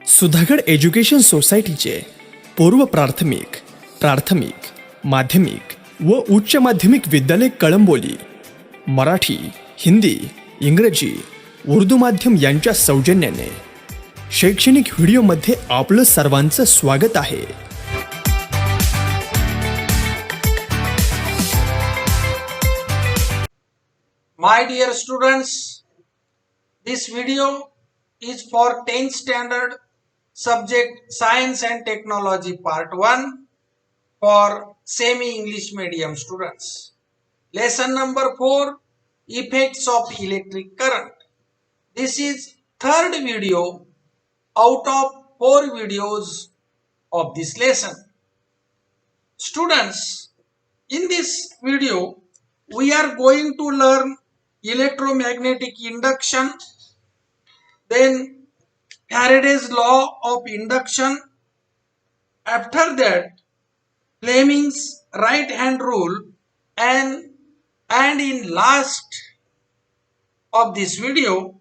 Sudhagad education सोसायटीचे पूर्व प्राथमिक, प्राथमिक, माध्यमिक व उच्च माध्यमिक विद्यालय कळंबोली मराठी, हिंदी, इंग्रजी, उर्दू माध्यम यांच्या सौजन्याने शैक्षणिक व्हिडिओमध्ये आपलं सर्वांचं स्वागत आहे. My dear students, this video is for 10th standard subject Science and Technology Part 1 for semi-English medium students. Lesson number 4, Effects of Electric Current. This is third video out of 4 videos of this lesson. Students, in this video, we are going to learn electromagnetic induction, then Faraday's law of induction, after that Fleming's right hand rule, and in last of this video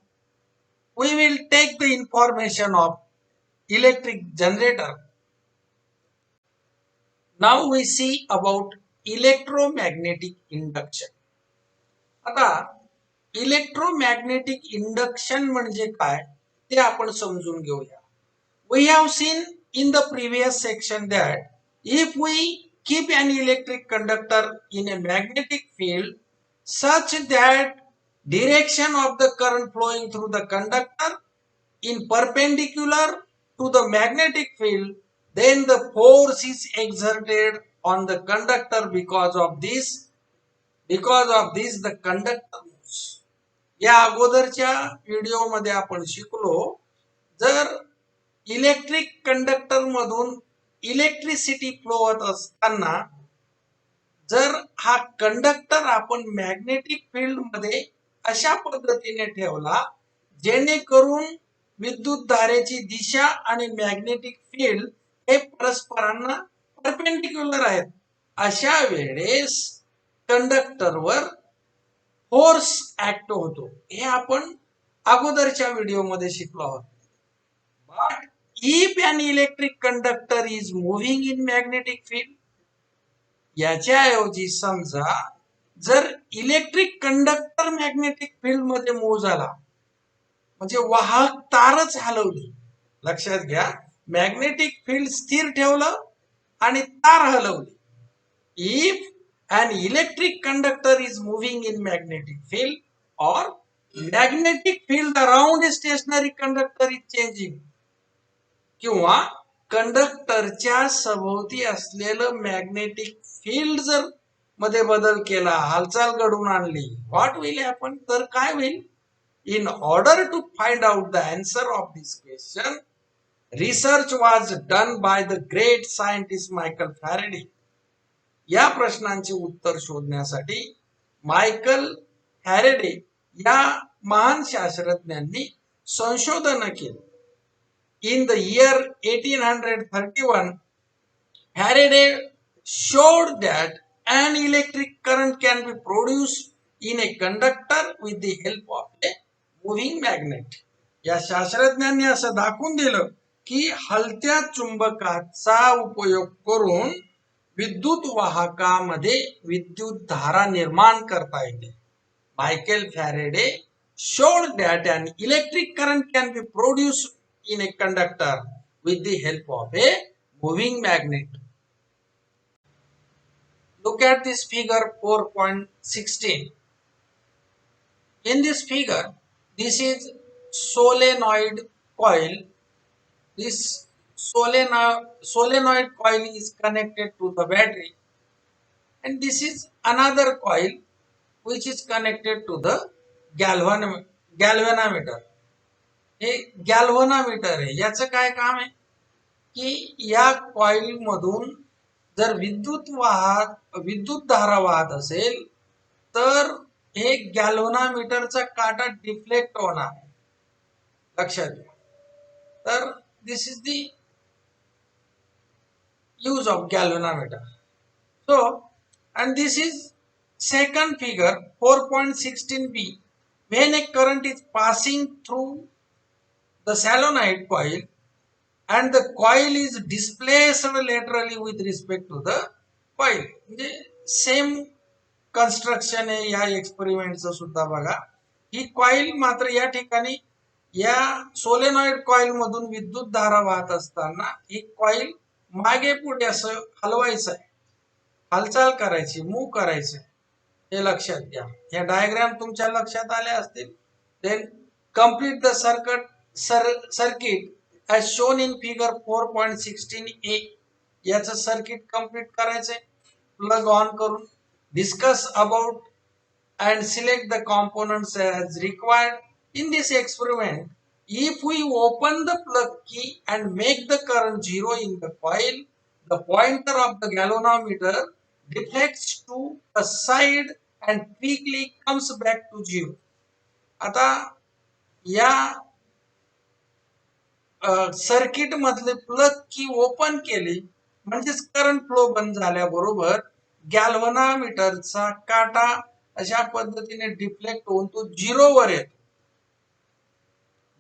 we will take the information of electric generator. Now we see about electromagnetic induction. आता electromagnetic induction म्हणजे काय ते आपण समजून घेऊया. We have seen in the previous section that if we keep an electric conductor in a magnetic field such that direction of the current flowing through the conductor in perpendicular to the magnetic field, then the force is exerted on the conductor because of this the conductor moves. या अगोदरच्या video मध्ये आपण शिकलो, जर electric conductor मधून electricity flow होत असताना जर हा कंडक्टर आपण मॅग्नेटिक फील्ड मध्ये अशा पद्धतीने ठेवला जेणेकरून विद्युत धारेची दिशा आणि मॅग्नेटिक फील्ड हे परस्परांना परपेंडिक्युलर आहेत, अशा वेळेस कंडक्टरवर फोर्स ऍक्ट होतो. हे आपण अगोदरच्या व्हिडिओ मध्ये शिकलो आहोत. But if an electric conductor is moving in magnetic field, याच्याऐवजी समजा जर इलेक्ट्रिक कंडक्टर मॅग्नेटिक फील्ड मध्ये मूव्ह झाला म्हणजे वाहक तारच हलवली. लक्षात घ्या, मॅग्नेटिक फील्ड स्थिर ठेवलं आणि तार हलवली. If an electric conductor is moving in magnetic field or magnetic field around a stationary conductor is changing, किंवा कंडक्टरच्या सभोवती असलेलं मॅग्नेटिक फील्ड जर मध्ये बदल केला, हालचाल घडवून आणली, व्हॉट विल हॅपन, तर काय होईल? In order to find out the answer of this question, research was done by the great scientist Michael Faraday. या प्रश्नांचे उत्तर शोधण्यासाठी मायकल फॅरेडे या महान शास्त्रज्ञांनी संशोधन केले. In the year 1831 Faraday showed that an electric current can be produced in a conductor with the help of a moving magnet. या शास्त्रज्ञांनी असं दाखवून दिलं की हलत्या चुंबकाचा उपयोग करून विद्युत वाहकामध्ये विद्युत धारा निर्माण करता येते. Michael Faraday showed that an electric current can be produced in a conductor with the help of a moving magnet. Look at this figure 4.16. In this figure, this is solenoid coil. This solenoid coil is connected to the battery, and this is another coil which is connected to the galvanometer. हे galvanometer आहे. याचं काय काम आहे की या coil मधून जर विद्युत धारा वाहत असेल तर हे गॅल्व्हनोमीटरचा काटा डिफ्लेक्ट होणार. लक्षात घ्या. तर this is the use of galvanometer. So, and this is second figure 4.16b. When a current is passing through the solenoid coil, and the coil is displaced laterally with respect to the coil. म्हणजे same construction आहे या एक्सपेरिमेंटचं सुद्धा बघा. ही coil मात्र या ठिकाणी या solenoid coil मधून विद्युत धारा वाहत असताना ही कॉइल मागे पुढे असं हलवायचं आहे, हालचाल करायची, मूव्ह करायचं, हे लक्षात घ्या. या डायग्राम तुमच्या लक्षात आल्या असतील. Then complete the circuit as shown in figure 4.16a. याचं सर्किट कंप्लीट करायचंय प्लग ऑन करून. Discuss about and select the components as required. In this experiment, if we open the plug key and make the current 0 in the coil, the pointer of the galvanometer deflects to a side and quickly comes back to 0. आता या circuit मधले plug की open केली म्हणजेच current flow बंद झाल्याबरोबर गॅल्व्हनोमीटरचा काटा अशा पद्धतीने डिफ्लेक्ट होऊन तो 0 वर येतो.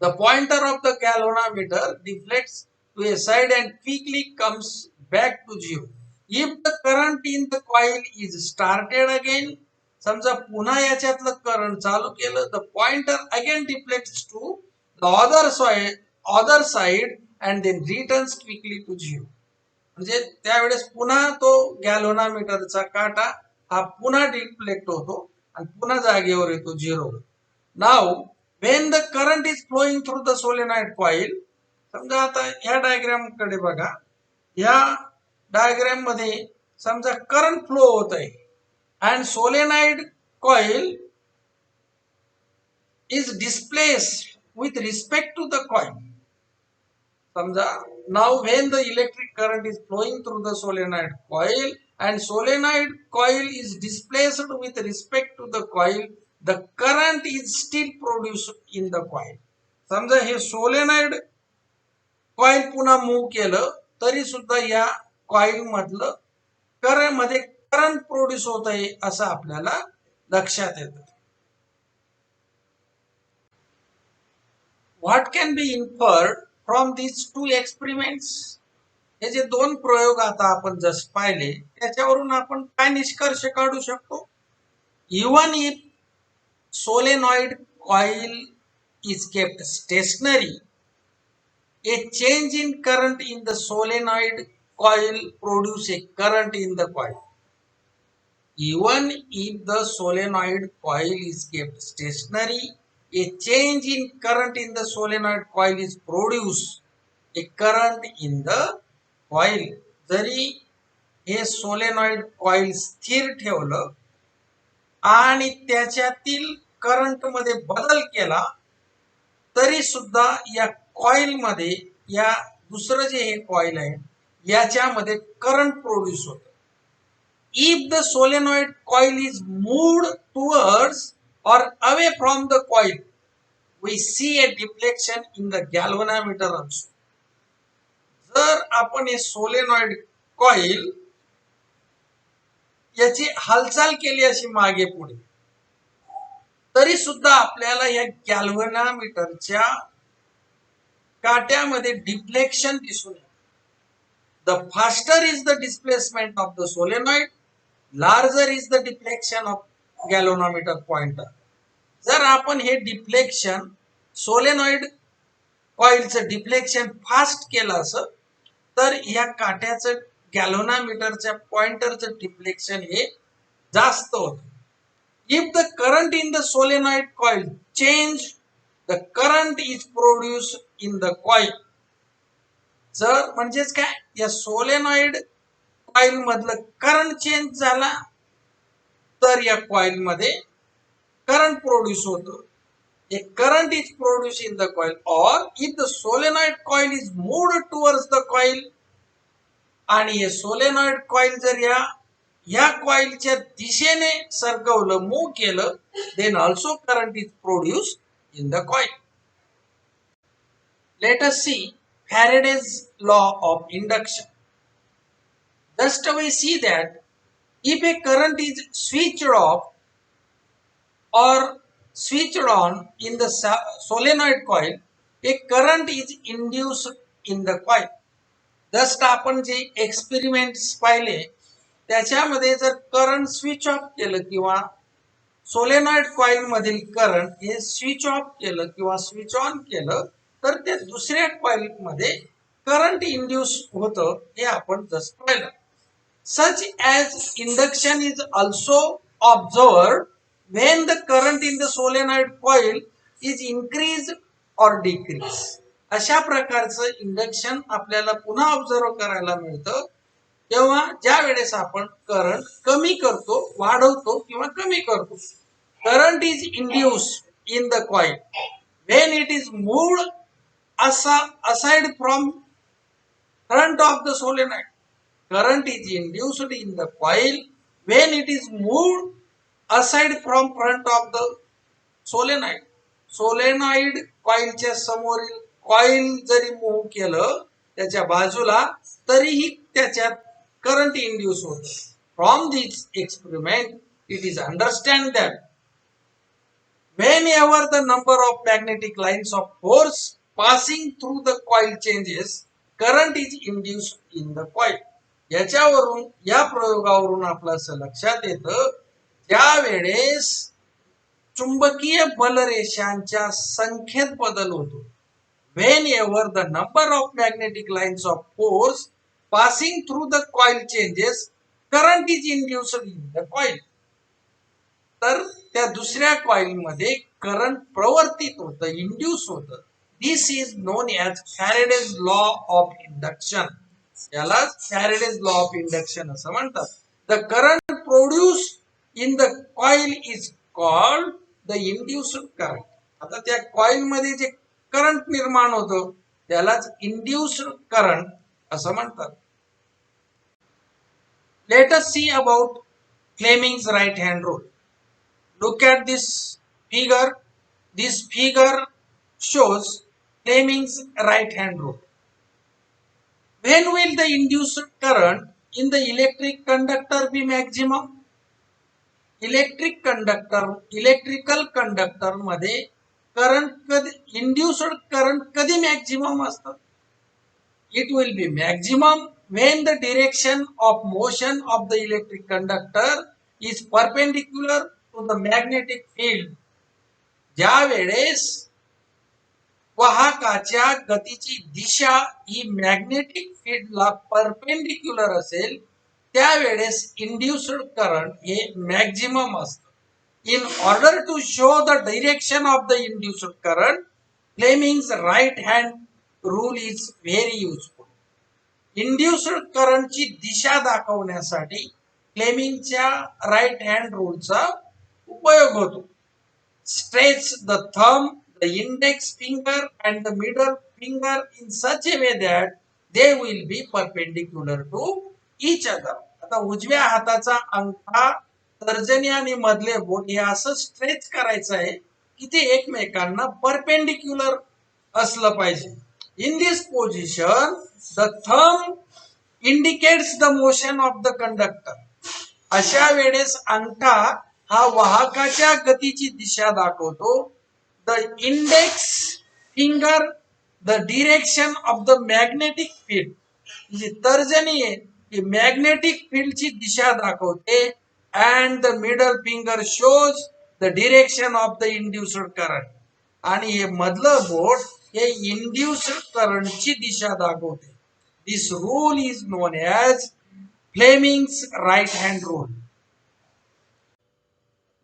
The pointer of the galvanometer deflects to a side and quickly comes back to 0. If the current in the coil is started again, समजा पुन्हा याच्यातलं करंट चालू केलं, the pointer again deflects to the other side and then returns quickly to 0. म्हणजे त्यावेळेस पुन्हा तो गॅल्व्हनोमीटरचा काटा हा पुन्हा डिफ्लेक्ट होतो आणि पुन्हा जागेवर येतो 0. Now when the current is flowing through the solenoid coil, समजा आता ह्या डायग्राम कडे बघा. या डायग्राम मध्ये समजा करंट फ्लो होत आहे and solenoid coil is displaced with respect to the coil. समजा now when the electric current is flowing through the solenoid coil and solenoid coil is displaced with respect to the coil, the current is still produced in the coil. समजा हे solenoid coil पुन्हा move केलं तरी सुद्धा या coil मधलं current produce होत आहे असं आपल्याला लक्षात येतं. What can be inferred from these two experiments? हे जे दोन प्रयोग आता आपण जस्ट पाहिले त्याच्यावरून आपण काय निष्कर्ष काढू शकतो? Even if solenoid coil is kept stationary, a change in current in the solenoid coil produce a current in the coil. Even if the solenoid coil is kept stationary, a change in current in the solenoid coil is produced a current in the coil. जरी हे solenoid coil स्थिर ठेवलं आणि त्याच्यातील current मध्ये बदल केला तरी सुद्धा या कॉइल मध्ये या दुसरं जे हे कॉइल आहे याच्यामध्ये करंट प्रोड्यूस होतं. If the solenoid coil is moved towards or away from the coil, we see a deflection in the galvanometer also. जर आपण हे सोलेनॉइड कॉइल याची हालचाल केली अशी मागे पुढे तरी सुद्धा आपल्याला या गॅल्व्हनोमीटरच्या काट्यामध्ये डिफ्लेक्शन दिसून येते. The faster is the displacement of the solenoid, larger is the deflection of galvanometer pointer. जर आपण हे डिफ्लेक्शन सोलेनॉइड कॉइलचं डिफ्लेक्शन फास्ट केलं असं तर या काट्याचं गॅल्व्हनोमीटरच्या पॉइंटरचं डिफ्लेक्शन हे जास्त होतं. If the current in the solenoid coil change, the current is produced in the coil. जर म्हणजेच काय या सोलेनॉइड कॉइल मधलं करंट चेंज झाला तर या कॉइल मध्ये करंट प्रोड्यूस होतं. A current is produced in the coil, or if the solenoid coil is moved towards the coil आणि हे सोलेनॉइड कॉइल जर या कॉइलच्या दिशेने सरकवलं मूव्ह केलं then also current is produced in the coil. Let us see Faraday's law of induction. Thus we see that if a current is switched off or switched on in the solenoid coil, a current is induced in the coil. Just आपण जे experiment पाहिले त्याच्यामध्ये जर current switch off केलं किंवा solenoid coil मधील current हे switch off केलं किंवा स्विच ऑन केलं तर ते दुसऱ्या कॉइल मध्ये करंट इंड्यूस होतं हे आपण जस्ट पाहिलं. Such as induction is also observed when the current in the solenoid coil is increased or decreased. अशा प्रकारचं इंडक्शन आपल्याला पुन्हा ऑब्झर्व करायला मिळतं तेव्हा ज्या वेळेस आपण करंट कमी करतो, वाढवतो किंवा कमी करतो. Current is induce in the coil when it is moved aside from front of the solenoid. Current is induced in the coil when it is moved aside from front of the solenoid. Solenoid कॉइलच्या समोरील coil जरी move केलं त्याच्या बाजूला तरीही त्याच्यात current induce होत. From this experiment it is understand that whenever the number of magnetic lines of force passing through the coil changes, current is induced in the coil. याच्यावरून या प्रयोगावरून आपलं असं लक्षात येतं ज्या वेळेस चुंबकीय बलरेषांच्या संख्येत बदल होतो, whenever the number of magnetic lines of force passing through the coil changes, current is induced in the coil. तर त्या दुसऱ्या कॉइल मध्ये करंट प्रवर्तित होतं, इंड्यूस होतं. This is known as Faraday's law of induction. याला फॅरेडेज लॉ ऑफ इंडक्शन असं म्हणतात. The current produce in the coil is called the induced current. आता त्या कॉइल मध्ये जे करंट निर्माण होतं त्यालाच इंड्यूस्ड करंट असं म्हणतात. Let us see about Fleming's right hand rule. Look at this figure. This figure shows Fleming's right hand rule. When will the induced current in the electric conductor be maximum? Electrical conductor मध्ये current कधी induced current कधी maximum असतं? It will be maximum when the direction of motion of the electric conductor is perpendicular to the magnetic field. ज्या वेळेस वाहकाच्या गतीची दिशा ही magnetic फील्डला perpendicular असेल त्यावेळेस induced current हे मॅक्झिमम असतं. In order to show the direction of the induced current, Fleming's right hand rule is very useful. Induced करंटची दिशा दाखवण्यासाठी फ्लेमिंगच्या राईट हँड रूलचा उपयोग होतो. Stretch the thumb, the index finger and the middle finger in such a way that they will be perpendicular to each other. आता उजव्या हाताचा अंगठा, तर्जनी आणि मधले बोट हे असं स्ट्रेच करायचं आहे की ते एकमेकांना परपेंडिक्युलर असलं पाहिजे. In this position the thumb indicates the motion of the conductor. अशा वेळेस अंगठा हा वाहकाच्या गतीची दिशा दाखवतो. The index finger the direction of the magnetic field. जी तर्जनी आहे ती मॅग्नेटिक फील्डची दिशा दाखवते. And the middle finger shows the direction of the induced current. आणि हे मधलं बोट हे इंड्युस्ड करंटची दिशा दाखवते. This rule is known as Fleming's right hand rule.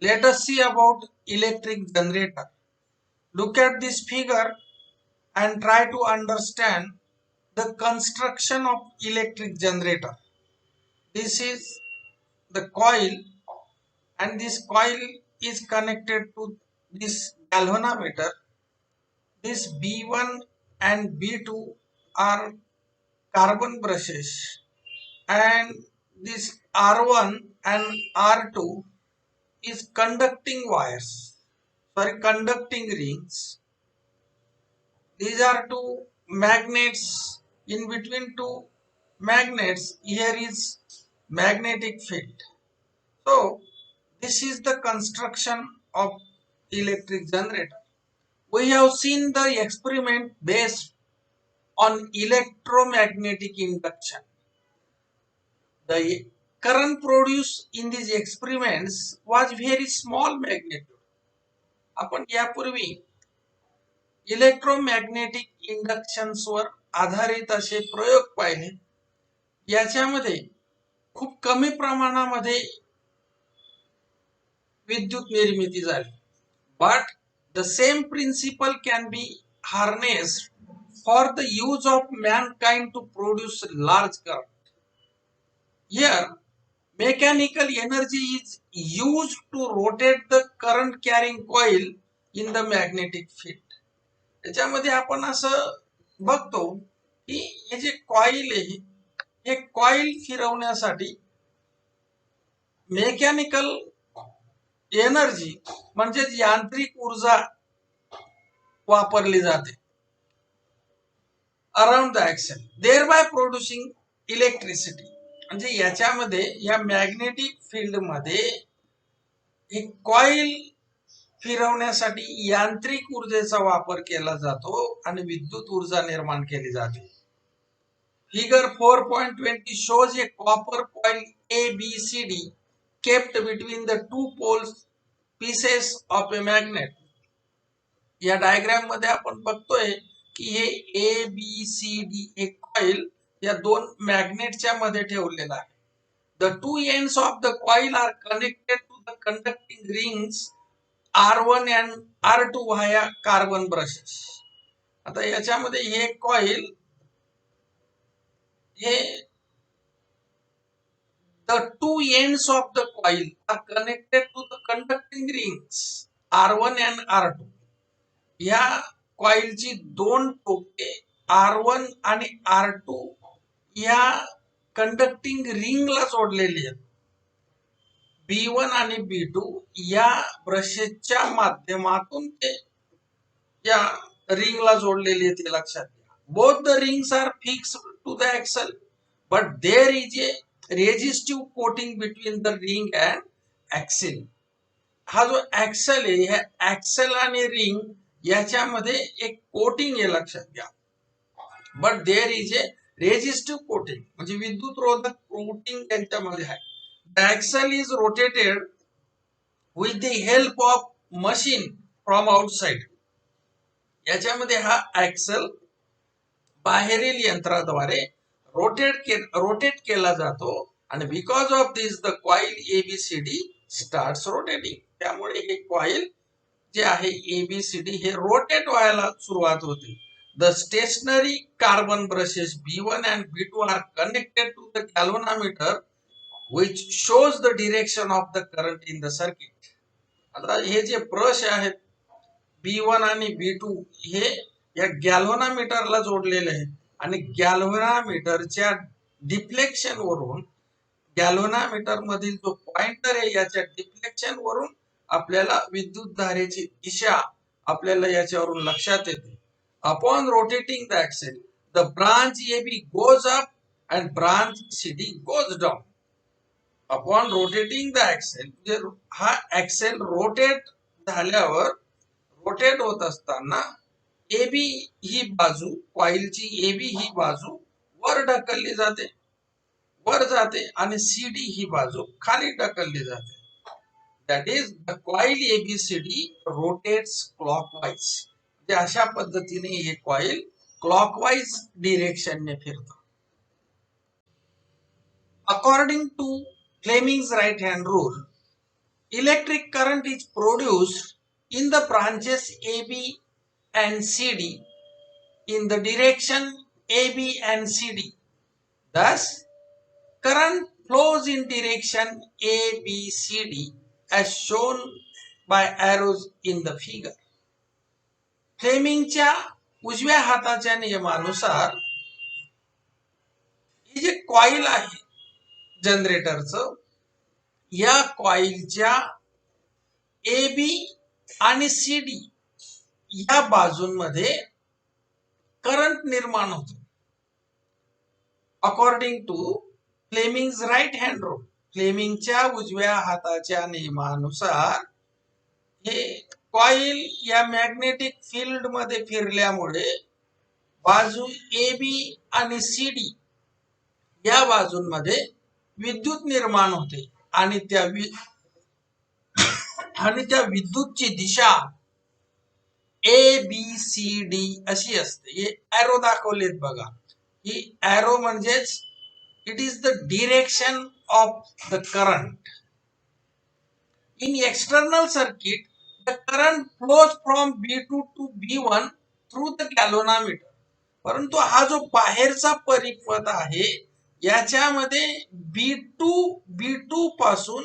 Let us see about electric generator. Look at this figure and try to understand the construction of electric generator. This is the coil and this coil is connected to this galvanometer. This B1 and B2 are carbon brushes and this R1 and R2 is conducting wires, conducting rings. These are two magnets. In between two magnets here is magnetic field. So this is the construction of electric generator. We have seen the experiment based on electromagnetic induction. The current produced in these experiments was very small magnitude. आपण यापूर्वी electromagnetic इंडक्शन्सवर आधारित असे प्रयोग पाहिले. याच्यामध्ये खूप कमी प्रमाणामध्ये विद्युत निर्मिती झाली. But the same principle can be harnessed for the use of mankind to produce large current. Here, mechanical energy is used to rotate the current carrying coil in the magnetic field. याच्यामध्ये आपण असं बघतो की हे जे coil आहे हे coil फिरवण्यासाठी मेकॅनिकल एनर्जी म्हणजे यांत्रिक ऊर्जा वापरली जाते अराउंड द ऍक्सेल, देअरबाय प्रोड्युसिंग इलेक्ट्रिसिटी. म्हणजे याच्यामध्ये या मॅग्नेटिक फील्ड मध्ये एक कॉइल फिरवण्यासाठी यांत्रिक ऊर्जेचा वापर केला जातो आणि विद्युत ऊर्जा निर्माण केली जाते. Figure 4.20 shows a copper coil ABCD kept between the two poles pieces of a magnet. या डायग्राम मध्ये आपण बघतोय की हे ABCD एक कॉइल या दोन मॅग्नेटच्या मध्ये ठेवलेला आहे. The two ends of the coil are connected to the conducting rings R1 and R2 via carbon brushes. आता याच्यामध्ये हे कॉइल हे the two ends of the coil are connected to the conducting rings R1 and R2. या कॉइलची दोन टोके R1 आणि R2 या conducting रिंगला जोडलेली आहेत. B1 आणि B2 या ब्रशेसच्या माध्यमातून ते या रिंगला जोडलेली आहेत हे लक्षात घ्या. Both the rings are fixed to the axle but there is a resistive coating between the ring and axle. हा जो ऍक्सल आहे ह्या ऍक्सल आणि रिंग याच्यामध्ये एक कोटिंग आहे लक्षात घ्या. But there is a resistive coating म्हणजे विद्युत रोधक कोटिंग त्यांच्यामध्ये आहे. The axle is rotated with the help of machine from outside. याच्यामध्ये हा ऍक्सल बाहेरील यंत्राद्वारे रोटेट केला जातो आणि because of this the coil ABCD starts rotating. त्यामुळे हे कॉइल जे आहे ABCD हे रोटेट व्हायला सुरुवात होते. The stationary carbon brushes B1 and B2 are connected to the galvanometer which shows the direction of the current in the circuit. आता हे जे ब्रश आहेत B1 आणि B2 हे या गॅल्व्हनोमीटरला जोडलेले आहेत आणि गॅल्व्हनोमीटरच्या डिफ्लेक्शन वरून गॅल्व्हनोमीटर मधील जो पॉइंटर आहे याच्या डिफ्लेक्शन वरून आपल्याला विद्युत धारेची दिशा आपल्याला याच्यावरून लक्षात येते. Upon rotating the axle the branch AB goes up and branch CD goes down. Upon rotating the axle हा ऍक्सेल रोटेट झाल्यावर रोटेट होत असताना AB ही बाजू कॉइलची AB ही बाजू वर ढकलली जाते वर जाते आणि CD ही बाजू खाली ढकलली जाते. That is the coil ABCD rotates clockwise. अशा पद्धतीने हे कॉइल क्लॉकवाइज डिरेक्शनने फिरतं. According to Fleming's right hand rule, electric current is produced in the branches AB and CD in the direction AB and CD. Thus, current flows in direction ABCD as shown by arrows in the figure. फ्लेमिंगच्या उजव्या हाताच्या नियमानुसार हे जे coil आहे जनरेटरचं या कॉइलच्या AB आणि CD या बाजूंमध्ये करंट निर्माण होतो. According to Fleming's right hand rule, फ्लेमिंगच्या उजव्या हाताच्या नियमानुसार हे कॉइल या मॅग्नेटिक फील्ड मध्ये फिरल्यामुळे बाजू ए बी आणि सी डी या बाजूंमध्ये विद्युत निर्माण होते आणि त्या विद्युतची दिशा ए बी सी डी अशी असते. हे एरो दाखवलेत बघा. ही एरो म्हणजेच it is the direction of the current. In external circuit, the current flows from B2 to B1 through the galvanometer. परंतु हा जो बाहेरचा परिपथ आहे याच्यामध्ये B2 पासून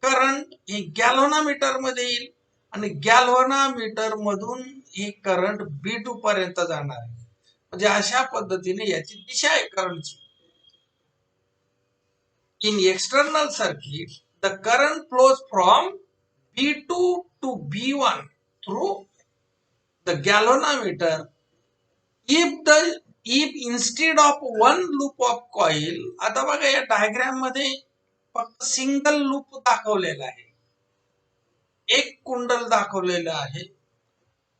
करंट हे गॅल्व्हनोमीटर मध्ये येईल आणि गॅल्व्हनोमीटर मधून हे करंट B2 पर्यंत जाणार आहे. म्हणजे अशा पद्धतीने याची दिशा आहे करंटची. In external circuit, the current flows from B2 to B1 through the galvanometer. If instead of one loop of coil, आता बघा या डायग्राम मध्ये फक्त सिंगल लूप दाखवलेला आहे, एक कुंडल दाखवलेलं आहे.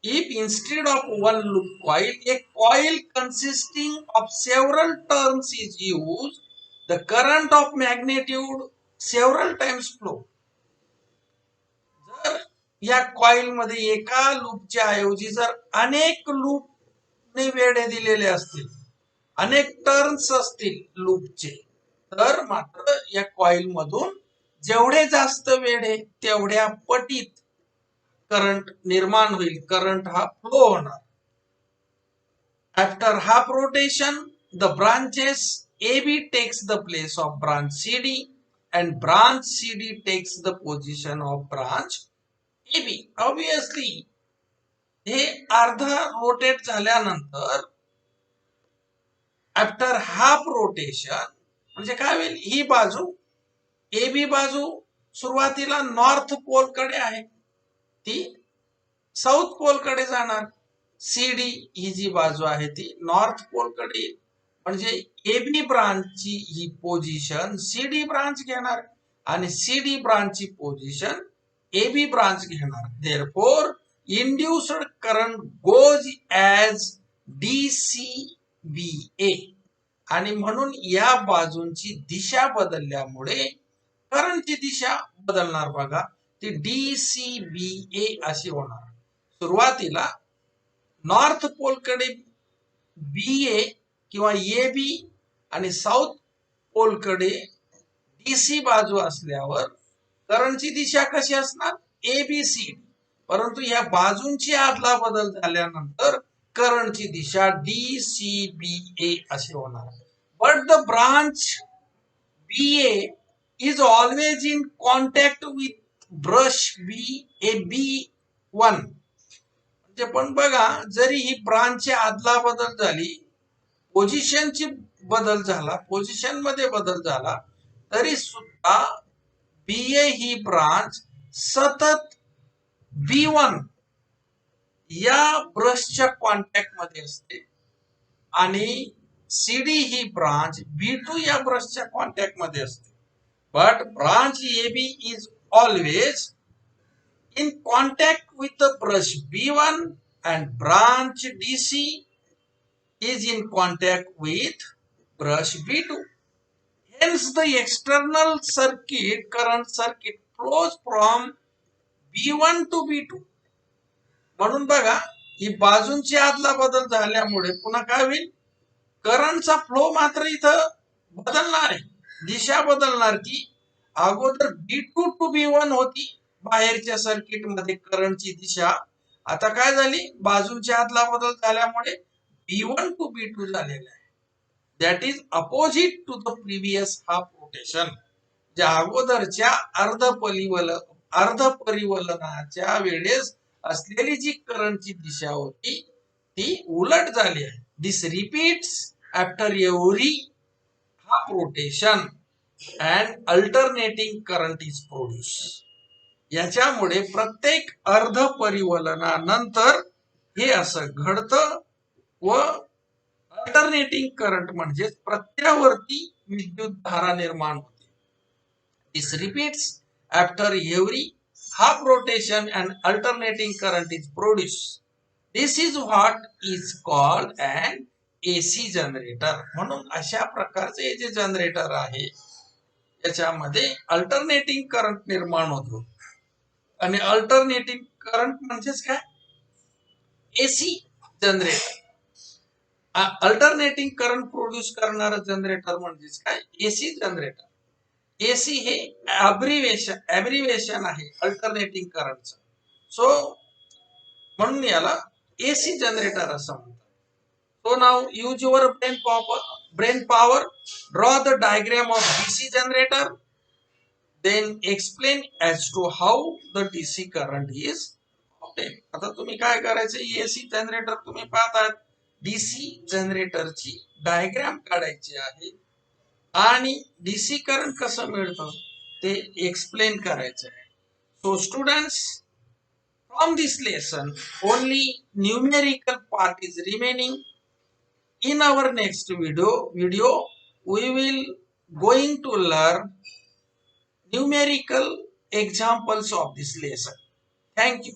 If instead of one loop coil, a coil consisting of several turns is used, the current of magnitude several times flow. जर या कॉइल मध्ये एका लूपच्या ऐवजी जर अनेक लूपने वेढे दिलेले असतील, अनेक टर्न्स असतील लूपचे, तर मात्र या कॉइल मधून जेवढे जास्त वेढे तेवढ्या पटीत करंट निर्माण होईल, करंट हा फ्लो होणार. After half rotation the branches AB takes the place of branch CD and branch CD takes the position of branch AB. Obviously, हे अर्धा रोटेट झाल्यानंतर आफ्टर हाफ रोटेशन म्हणजे काय होईल, ही बाजू AB बाजू सुरुवातीला नॉर्थ पोल कडे आहे, ती साऊथ पोल कडे जाणार. CD ही जी बाजू आहे ती नॉर्थ पोल कडे येईल. म्हणजे एबी ब्रांचची ही पोझिशन सीडी ब्रांच घेणार आणि सीडी ब्रांचची पोझिशन एबी ब्रांच घेणार. Therefore induced current goes as DCBA. आणि म्हणून या बाजूंची दिशा बदलल्यामुळे करंटची दिशा बदलणार बघा, ती DCBA अशी होणार. सुरुवातीला नॉर्थ पोल कडे BA किंवा AB आणि साऊथ पोल कडे DC बाजू असल्यावर करंटची दिशा कशी असणार, ABCD. परंतु या बाजूंची आदला बदल झाल्यानंतर करंटची दिशा DCBA अशी होणार. But the branch BA is always in contact with brush B1. म्हणजे पण बघा, जरी ही ब्रांचची आदला बदल झाली, पोझिशनची बदल झाला, पोझिशन मध्ये बदल झाला, तरी सुद्धा BA ही ब्रांच सतत B1 या ब्रशच्या कॉन्टॅक्ट मध्ये असते आणि CD ही ब्रांच B2 या ब्रशच्या कॉन्टॅक्ट मध्ये असते. But branch AB is always in contact with the brush B1 and branch DC is in contact with brush B2. Hence the external circuit current circuit flows from B1 to B2. म्हणून बघा, ही बाजूंची आदला बदल झाल्यामुळे पुन्हा काय होईल, करंटचा फ्लो मात्र इथं बदलणार आहे, दिशा बदलणार. की अगोदर B2 टू B1 होती बाहेरच्या सर्किट मध्ये करंटची दिशा, आता काय झाली, बाजूंची आदला बदल झाल्यामुळे B1 टू B2 झालेला आहे. That is opposite to the previous half rotation. ज्या अगोदरच्या अर्ध परिवलनाच्या वेळेस असलेली जी करंटची दिशा होती ती उलट झाली आहे. This repeats after every half rotation and alternating current is produce. याच्यामुळे प्रत्येक अर्ध परिवलनानंतर हे असं घडतं व अल्टरनेटिंग करंट म्हणजे प्रत्यावर्ती विद्युत धारा निर्माण होते. This repeats after every half rotation and alternating current is produced. This is what is called and AC generator. म्हणून अशा प्रकारचे हे जे जनरेटर आहे याच्यामध्ये अल्टरनेटिंग करंट निर्माण होतो. आणि अल्टरनेटिंग करंट म्हणजेच काय? AC generator. Alternating current produce करणारं जनरेटर म्हणजेच काय? AC generator. एसी हे ॲब्रिव्हिएशन आहे अल्टरनेटिंग करंटचं. सो म्हणून याला एसी जनरेटर असं म्हणतात. So now use your brain power, draw the diagram of DC generator, then explain as to how the DC current is obtained. आता तुम्ही काय करायचं? एसी जनरेटर तुम्ही पाहतात, डीसी जनरेटरची डायग्राम काढायची आहे आणि डीसी करंट कसं मिळतं ते एक्सप्लेन करायचं आहे. So students, from this lesson only numerical part is remaining. In our next video we will going to learn numerical examples of this lesson. Thank you.